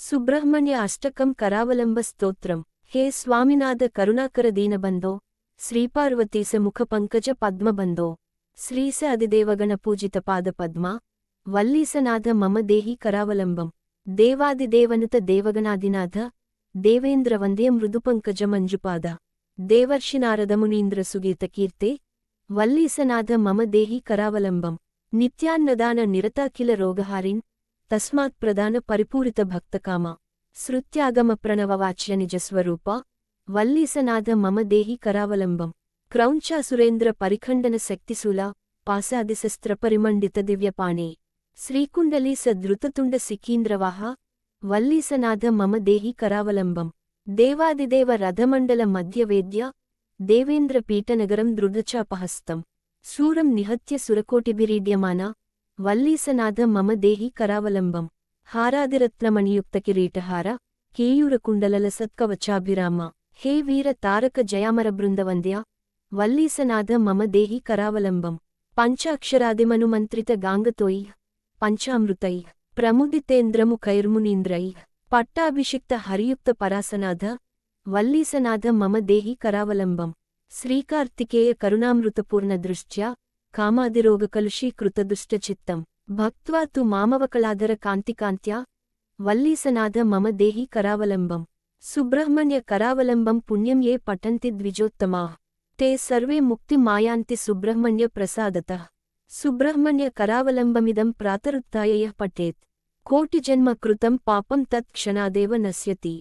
ಸುಬ್ರಹ್ಮಣ್ಯ ಅಷ್ಟಕಂ ಕರಾವಲಂಬ ಸ್ತೋತ್ರಂ. ಹೇ ಸ್ವಾಮಿನಾಥ ಕರುಣಾಕರ ದೀನಬಂಧೋ, ಶ್ರೀಪಾರ್ವತೀಸ ಮುಖ ಪಂಕಜ ಪದ್ಮಬಂಧೋ, ಶ್ರೀಸ ಅಧಿದೇವಗಣ ಪೂಜಿತ ಪಾದ ಪದ್ಮ, ವಲ್ಲೀಸನಾಥ ಮಮ ದೇಹಿ ಕರಾವಲಂಬಂ. ದೇವಾದಿದೇವನುತ ದೇವಗಣಾದಿನಾಥ, ದೇವೇಂದ್ರ ವಂದೇ ಮೃದುಪಂಕಜ ಮಂಜುಪಾದ, ದೇವರ್ಷಿನಾರದ ಮುನೀಂದ್ರ ಸುಗೀತ ಕೀರ್ತೆ, ವಲ್ಲೀಸನಾಥ ಮಮ ದೇಹಿ ಕರಾವಲಂಬಂ. ನಿತ್ಯಾನ್ನದಾನ ನಿರತಾಖಿಲ ರೋಗಹಾರಿನ್, ತಸ್ಮಾತ್ ಪ್ರದಾನ ಪರಿಪೂರಿತ ಭಕ್ತಕಾಮ, ಶ್ರುತ್ಯಾಗಮ ಪ್ರಣವವಾಚ್ಯ ನಿಜ ಸ್ವರೂಪ, ವಲ್ಲೀಸನಾಥ ಮಮ ದೇಹಿ ಕರಾವಲಂಬಂ. ಕ್ರೌಂಚಾಸುರೇಂದ್ರ ಪರಿಖಂಡನ ಶಕ್ತಿಸೂಲ, ಪಾಸಾದಿಶಸ್ತ್ರ ಪರಿಮಂಡಿತ ದಿವ್ಯಪಾಣೆ, ಶ್ರೀಕುಂಡಲಿ ಸದೃತತುಂಡ ಸಿಕೀಂದ್ರವಾಹ, ವಲ್ಲೀಸನಾಥ ಮಮ ದೇಹಿ ಕರಾವಲಂಬಂ. ದೇವಾದಿದೇವ ರಥಮಂಡಲ ಮಧ್ಯವೇದ್ಯ, ದೇವೇಂದ್ರ ಪೀಠನಗರಂ ದೃಢಚಾಪಹಸ್ತಂ, ಶೂರಂ ನಿಹತ್ಯ ಸುರಕೋಟಿಭಿರೀಡ್ಯಮಾನ, ವಲ್ಲೀಸನಾಥ ಮಮ ದೇಹಿ ಕರಾವಲಂಬಂ. ಹಾರಾದಿರತ್ನಮಣಿಯುಕ್ತ ಕಿರೀಟಹಾರ, ಕೇಯೂರ ಕುಂಡಲಲ ಸತ್ಕವಚಾಭಿರಾಮ, ಹೇ ವೀರ ತಾರಕ ಜಯಾಮರ ಬೃಂದವಂದ್ಯ, ವಲ್ಲೀಸನಾಥ ಮಮ ದೇಹಿ ಕರಾವಲಂಬಂ. ಪಂಚಾಕ್ಷರಾದಿಮನುಮಂತ್ರಿತ ಗಾಂಗತೋಯ್, ಪಂಚಾಮೃತೈ, ಪ್ರಮುದಿತೇಂದ್ರಮುಖೈರ್ಮುನೀಂದ್ರೈ, ಪಟ್ಟಾಭಿಷಿಕ್ತ ಹರಿಯುಕ್ತ ಪರಾಸನಾಥ, ವಲ್ಲೀಸನಾಥ ಮಮ ದೇಹಿ ಕರಾವಲಂಬಂ. ಶ್ರೀಕಾರ್ತಿಕೇಯ ಕರುಣಾಮೃತಪೂರ್ಣ ದೃಷ್ಟ್ಯ, ಕಾಮಾದಿರೋಗ ಕಲುಷೀಕೃತ ದುಷ್ಟಚಿತ್ತಂ, ಭಕ್ತ್ವಾ ತು ಮಾಮವಕಳಾಧರ ಕಾಂತಿಕಾಂತ್ಯ, ವಲ್ಲೀಸನಾಥ ಮಮ ದೇಹಿ ಕರಾವಲಂಬಂ. ಸುಬ್ರಹ್ಮಣ್ಯ ಕರಾವಲಂಬಂ ಪುಣ್ಯಂ ಯೇ ಪಠಂತಿ ದ್ವಿಜೋತ್ತಮಾಃ, ತೇ ಸರ್ವೇ ಮುಕ್ತಿ ಮಾಯಾಂತಿ ಸುಬ್ರಹ್ಮಣ್ಯ ಪ್ರಸಾದತಃ. ಸುಬ್ರಹ್ಮಣ್ಯ ಕರಾವಲಂಬಮಿದಂ ಪ್ರಾತರುತ್ಥಾಯ ಯಃ ಪಠೇತ್, ಕೋಟಿಜನ್ಮ ಕೃತಂ ಪಾಪಂ ತತ್ ಕ್ಷಣಾದೇವ ನಶ್ಯತಿ.